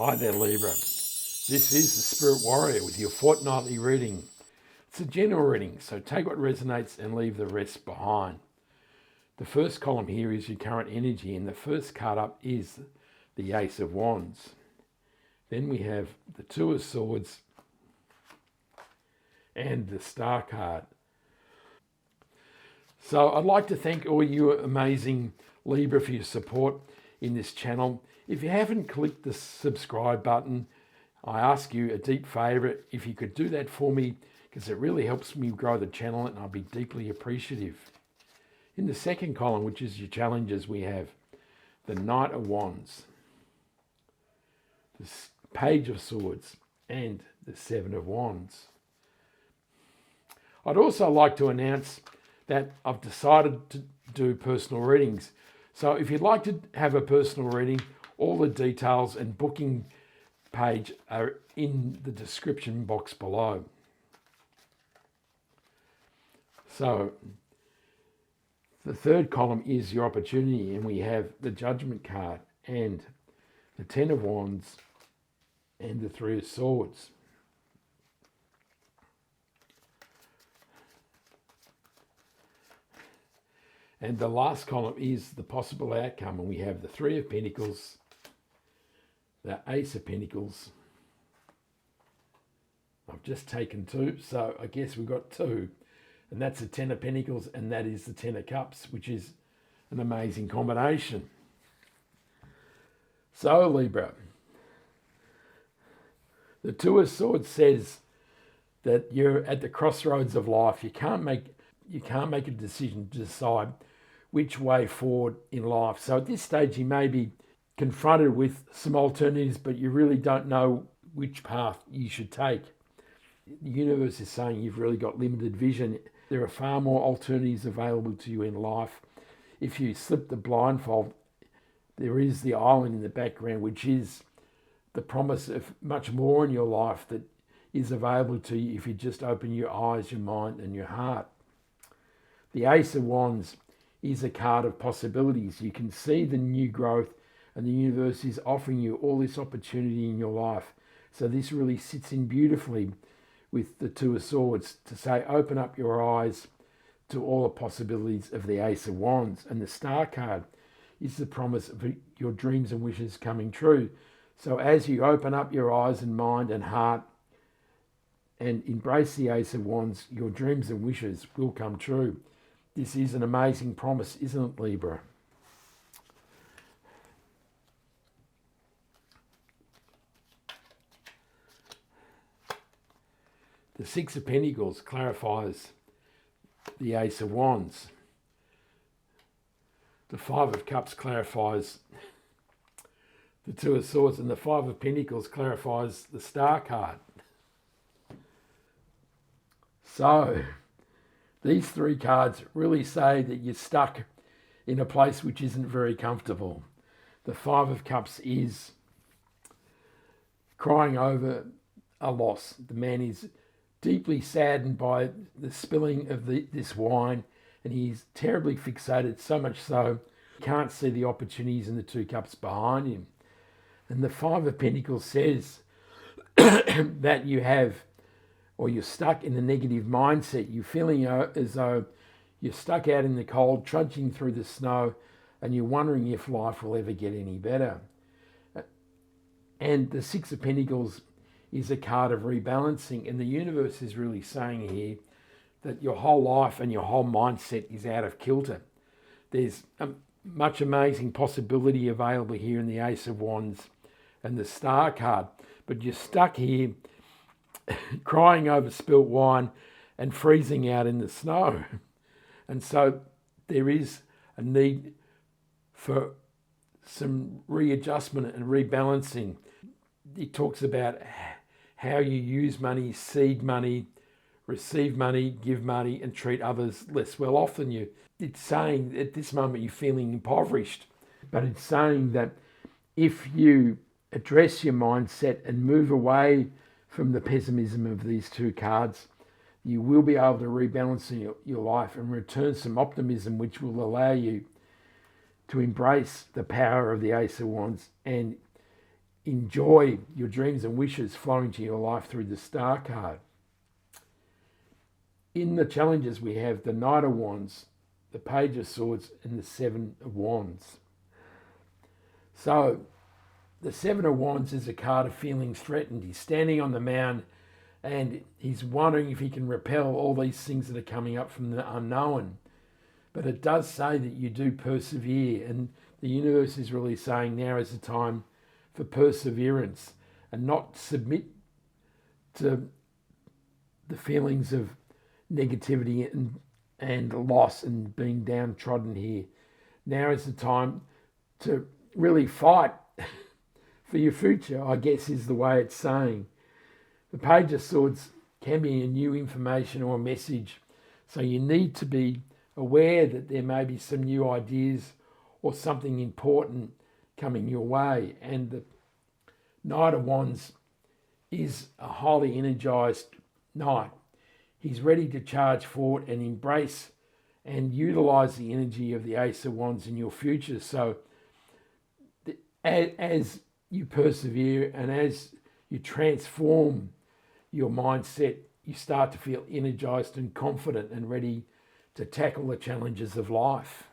Hi there, Libra. This is the Spirit Warrior with your fortnightly reading. It's a general reading, so take what resonates and leave the rest behind. The first column here is your current energy, and the first card up is the Ace of Wands. Then we have the Two of Swords and the Star card. So I'd like to thank all you amazing Libra for your support in this channel. If you haven't clicked the subscribe button, I ask you a deep favour if you could do that for me, because it really helps me grow the channel and I'll be deeply appreciative. In the second column, which is your challenges, we have the Knight of Wands, the Page of Swords, and the Seven of Wands. I'd also like to announce that I've decided to do personal readings. So if you'd like to have a personal reading, all the details and booking page are in the description box below. So the third column is your opportunity, and we have the Judgment card and the Ten of Wands and the Three of Swords. And the last column is the possible outcome, and we have the Three of Pentacles, the Ace of Pentacles. I've just taken two, so I guess we've got two. And that's the Ten of Pentacles, and that is the Ten of Cups, which is an amazing combination. So, Libra, the Two of Swords says that you're at the crossroads of life. You can't make a decision to decide which way forward in life. So at this stage, you may be confronted with some alternatives, but you really don't know which path you should take. The universe is saying you've really got limited vision. There are far more alternatives available to you in life. If you slip the blindfold, there is the island in the background, which is the promise of much more in your life that is available to you if you just open your eyes, your mind, and your heart. The Ace of Wands is a card of possibilities. You can see the new growth, and the universe is offering you all this opportunity in your life. So this really sits in beautifully with the Two of Swords to say, open up your eyes to all the possibilities of the Ace of Wands. And the Star card is the promise of your dreams and wishes coming true. So as you open up your eyes and mind and heart and embrace the Ace of Wands, your dreams and wishes will come true. This is an amazing promise, isn't it, Libra? The Six of Pentacles clarifies the Ace of Wands. The Five of Cups clarifies the Two of Swords, and the Five of Pentacles clarifies the Star card. So these three cards really say that you're stuck in a place which isn't very comfortable. The Five of Cups is crying over a loss. The man is deeply saddened by the spilling of this wine, and he's terribly fixated, so much so he can't see the opportunities in the Two Cups behind him. And the Five of Pentacles says that you're stuck in a negative mindset. You're feeling as though you're stuck out in the cold, trudging through the snow, and you're wondering if life will ever get any better. And the Six of Pentacles is a card of rebalancing, and the universe is really saying here that your whole life and your whole mindset is out of kilter. There's much amazing possibility available here in the Ace of Wands and the Star card, but you're stuck here crying over spilt wine and freezing out in the snow. And so there is a need for some readjustment and rebalancing. It talks about how you use money, seed money, receive money, give money, and treat others less well off than you. It's saying at this moment you're feeling impoverished, but it's saying that if you address your mindset and move away from the pessimism of these two cards, you will be able to rebalance your life and return some optimism, which will allow you to embrace the power of the Ace of Wands and enjoy your dreams and wishes flowing to your life through the Star card. In the challenges we have the Knight of Wands, the Page of Swords and the Seven of Wands. So the Seven of Wands is a card of feeling threatened. He's standing on the mound and he's wondering if he can repel all these things that are coming up from the unknown. But it does say that you do persevere, and the universe is really saying now is the time for perseverance and not submit to the feelings of negativity and loss and being downtrodden here. Now is the time to really fight for your future, I guess is the way it's saying. The Page of Swords can be a new information or a message, so you need to be aware that there may be some new ideas or something important coming your way. And the Knight of Wands is a highly energized knight. He's ready to charge forward and embrace and utilize the energy of the Ace of Wands in your future. So as you persevere and as you transform your mindset, you start to feel energized and confident and ready to tackle the challenges of life.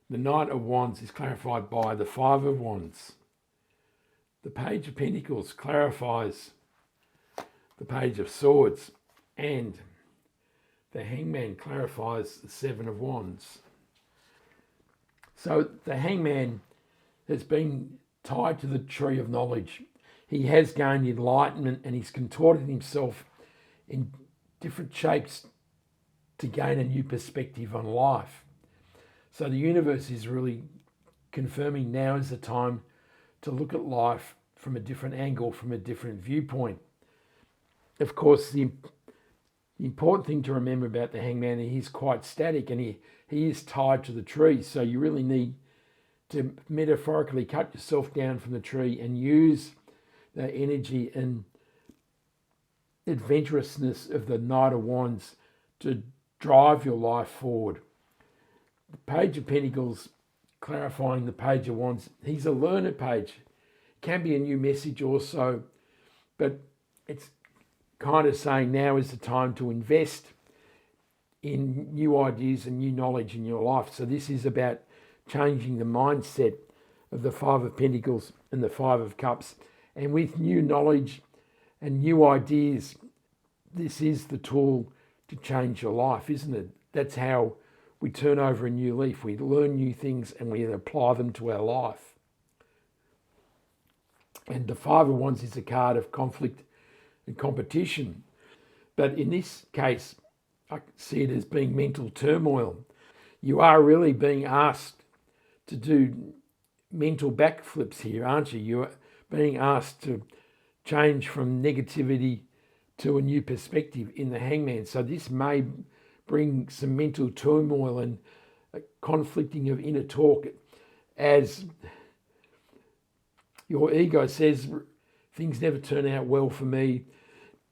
The Knight of Wands is clarified by the Five of Wands. The Page of Pentacles clarifies the Page of Swords, and the Hangman clarifies the Seven of Wands. So the Hangman has been tied to the tree of knowledge. He has gained enlightenment and he's contorted himself in different shapes to gain a new perspective on life. So the universe is really confirming now is the time to look at life from a different angle, from a different viewpoint. Of course, the important thing to remember about the Hangman, he's quite static and he is tied to the tree. So you really need to metaphorically cut yourself down from the tree and use the energy and adventurousness of the Knight of Wands to drive your life forward. The Page of Pentacles clarifying the Page of Wands. He's a learner page. Can be a new message also, but it's kind of saying now is the time to invest in new ideas and new knowledge in your life. So this is about changing the mindset of the Five of Pentacles and the Five of Cups. And with new knowledge and new ideas, this is the tool to change your life, isn't it? That's how we turn over a new leaf. We learn new things and we apply them to our life. And the Five of Wands is a card of conflict and competition. But in this case, I see it as being mental turmoil. You are really being asked to do mental backflips here, aren't you? You're being asked to change from negativity to a new perspective in the Hangman. So this may bring some mental turmoil and conflicting of inner talk as your ego says, things never turn out well for me.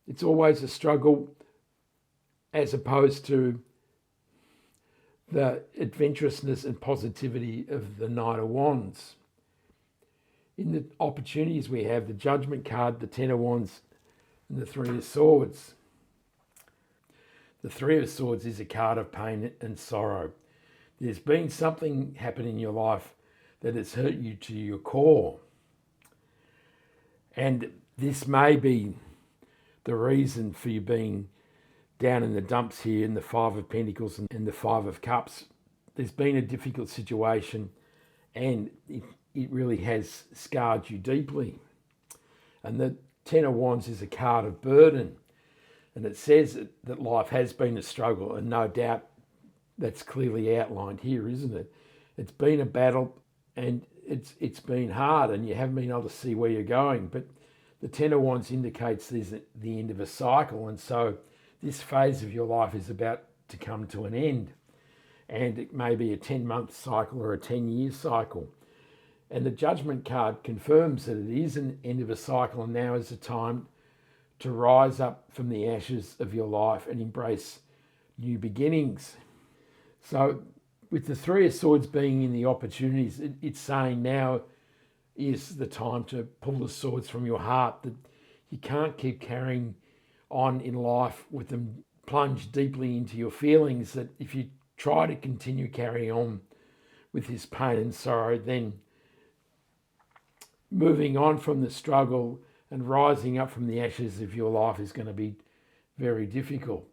It's always a struggle, as opposed to the adventurousness and positivity of the Knight of Wands. In the opportunities we have, the Judgment card, the Ten of Wands, and the Three of Swords. The Three of Swords is a card of pain and sorrow. There's been something happen in your life that has hurt you to your core. And this may be the reason for you being down in the dumps here in the Five of Pentacles and the Five of Cups. There's been a difficult situation and it really has scarred you deeply. And the Ten of Wands is a card of burden. And it says that life has been a struggle, and no doubt that's clearly outlined here, isn't it? It's been a battle and it's been hard and you haven't been able to see where you're going. But the Ten of Wands indicates there's the end of a cycle, and so this phase of your life is about to come to an end. And it may be a 10-month cycle or a 10-year cycle. And the Judgment card confirms that it is an end of a cycle, and now is the time to rise up from the ashes of your life and embrace new beginnings. So with the Three of Swords being in the opportunities, it's saying now is the time to pull the swords from your heart, that you can't keep carrying on in life with them plunged deeply into your feelings, that if you try to continue carrying on with this pain and sorrow, then moving on from the struggle and rising up from the ashes of your life is going to be very difficult.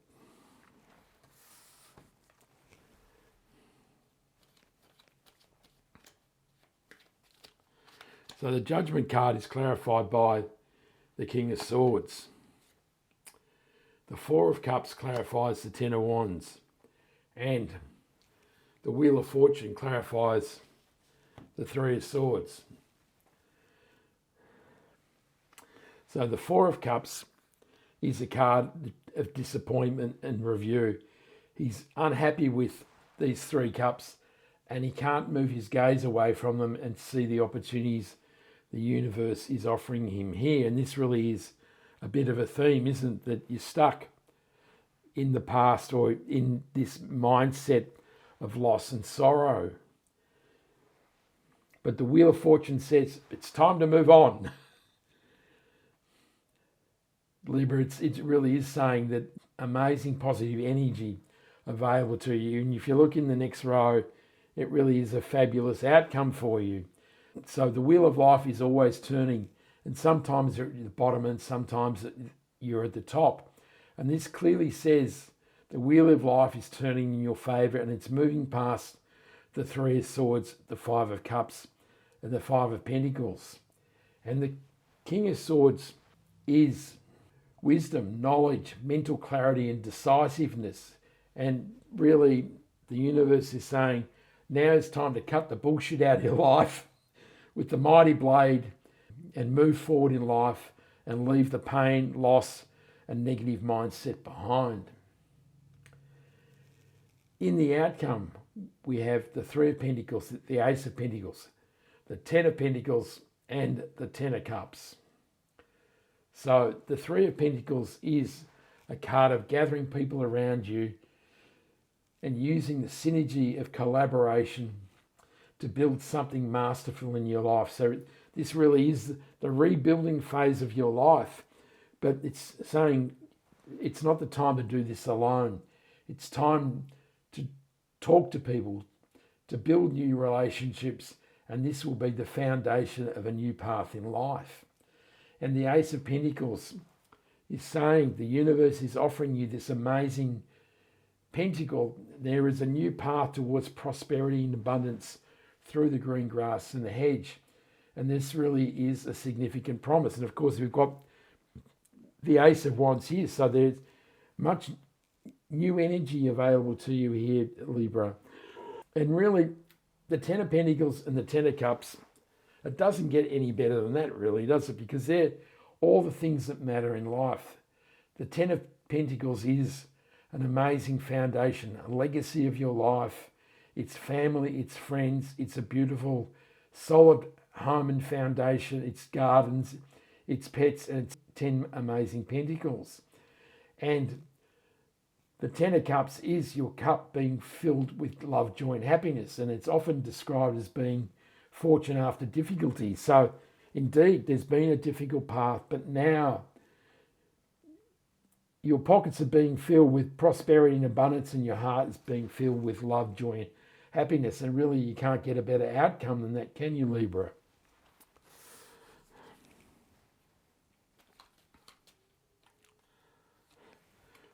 So the Judgment card is clarified by the King of Swords. The Four of Cups clarifies the Ten of Wands. And the Wheel of Fortune clarifies the Three of Swords. So the Four of Cups is a card of disappointment and review. He's unhappy with these three cups and he can't move his gaze away from them and see the opportunities the universe is offering him here. And this really is a bit of a theme, isn't it? That you're stuck in the past or in this mindset of loss and sorrow. But the Wheel of Fortune says it's time to move on. Libra, it really is saying that amazing positive energy available to you. And if you look in the next row, it really is a fabulous outcome for you. So the wheel of life is always turning, and sometimes you're at the bottom and sometimes you're at the top. And this clearly says the wheel of life is turning in your favour and it's moving past the Three of Swords, the Five of Cups and the Five of Pentacles. And the King of Swords is wisdom, knowledge, mental clarity and decisiveness. And really the universe is saying now it's time to cut the bullshit out of your life with the mighty blade and move forward in life and leave the pain, loss and negative mindset behind. In the outcome, we have the Three of Pentacles, the Ace of Pentacles, the Ten of Pentacles and the Ten of Cups. So the Three of Pentacles is a card of gathering people around you and using the synergy of collaboration to build something masterful in your life. So this really is the rebuilding phase of your life. But it's saying it's not the time to do this alone. It's time to talk to people, to build new relationships, and this will be the foundation of a new path in life. And the Ace of Pentacles is saying the universe is offering you this amazing pentacle. There is a new path towards prosperity and abundance through the green grass and the hedge. And this really is a significant promise. And of course, we've got the Ace of Wands here. So there's much new energy available to you here, Libra. And really, the Ten of Pentacles and the Ten of Cups, it doesn't get any better than that, really, does it? Because they're all the things that matter in life. The Ten of Pentacles is an amazing foundation, a legacy of your life. It's family, it's friends, it's a beautiful, solid home and foundation, it's gardens, it's pets, and it's 10 amazing pentacles. And the Ten of Cups is your cup being filled with love, joy, and happiness, and it's often described as being fortune after difficulty. So indeed, there's been a difficult path, but now your pockets are being filled with prosperity and abundance, and your heart is being filled with love, joy, and happiness. And really, you can't get a better outcome than that, can you, Libra?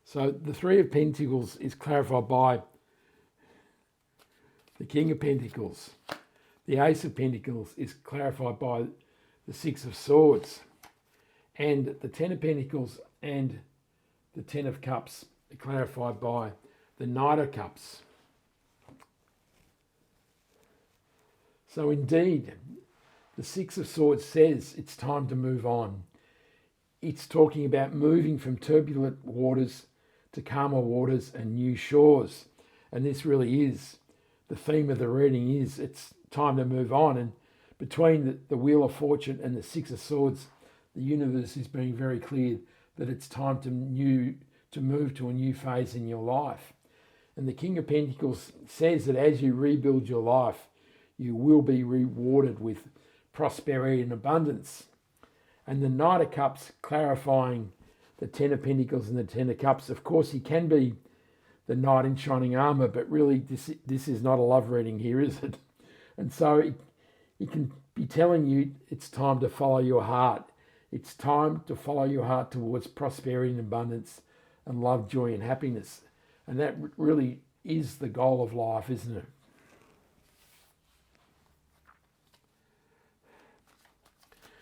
So the Three of Pentacles is clarified by the King of Pentacles. The Ace of Pentacles is clarified by the Six of Swords. And the Ten of Pentacles and the Ten of Cups are clarified by the Knight of Cups. So indeed, the Six of Swords says it's time to move on. It's talking about moving from turbulent waters to calmer waters and new shores. And this really is the theme of the reading, is it's time to move on. And between the Wheel of Fortune and the Six of Swords, the universe is being very clear that it's time to move to a new phase in your life. And the King of Pentacles says that as you rebuild your life, you will be rewarded with prosperity and abundance. And the Knight of Cups clarifying the Ten of Pentacles and the Ten of Cups. Of course, he can be the knight in shining armour, but really this is not a love reading here, is it? And so he can be telling you it's time to follow your heart. It's time to follow your heart towards prosperity and abundance and love, joy and happiness. And that really is the goal of life, isn't it?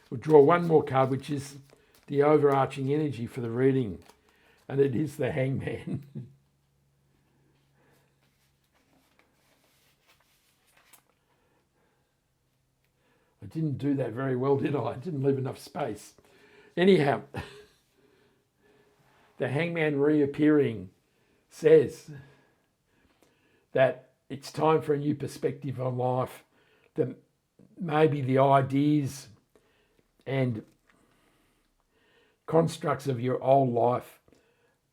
We'll draw one more card, which is the overarching energy for the reading, and it is the Hangman. I didn't do that very well, did I? I didn't leave enough space. Anyhow, the Hangman reappearing says that it's time for a new perspective on life, that maybe the ideas and constructs of your old life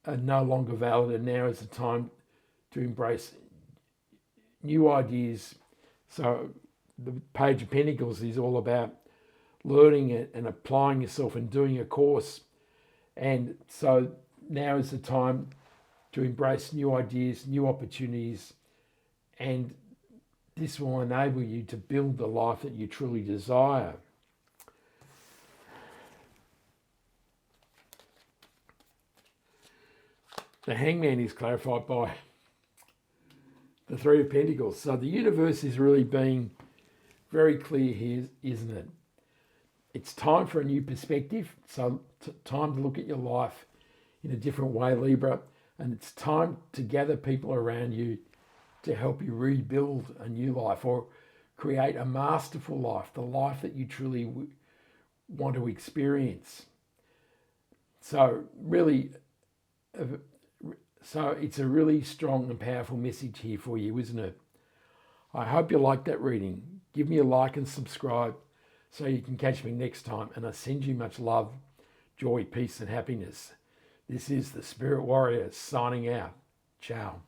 are no longer valid, and now is the time to embrace new ideas. So the Page of Pentacles is all about learning it and applying yourself and doing a course. And so now is the time to embrace new ideas, new opportunities, and this will enable you to build the life that you truly desire. The Hangman is clarified by the Three of Pentacles. So the universe is really being very clear here, isn't it? It's time for a new perspective. So time to look at your life in a different way, Libra. And it's time to gather people around you to help you rebuild a new life or create a masterful life, the life that you truly want to experience. So really, it's a really strong and powerful message here for you, isn't it? I hope you liked that reading. Give me a like and subscribe so you can catch me next time. And I send you much love, joy, peace and happiness. This is the Spirit Warrior signing out. Ciao.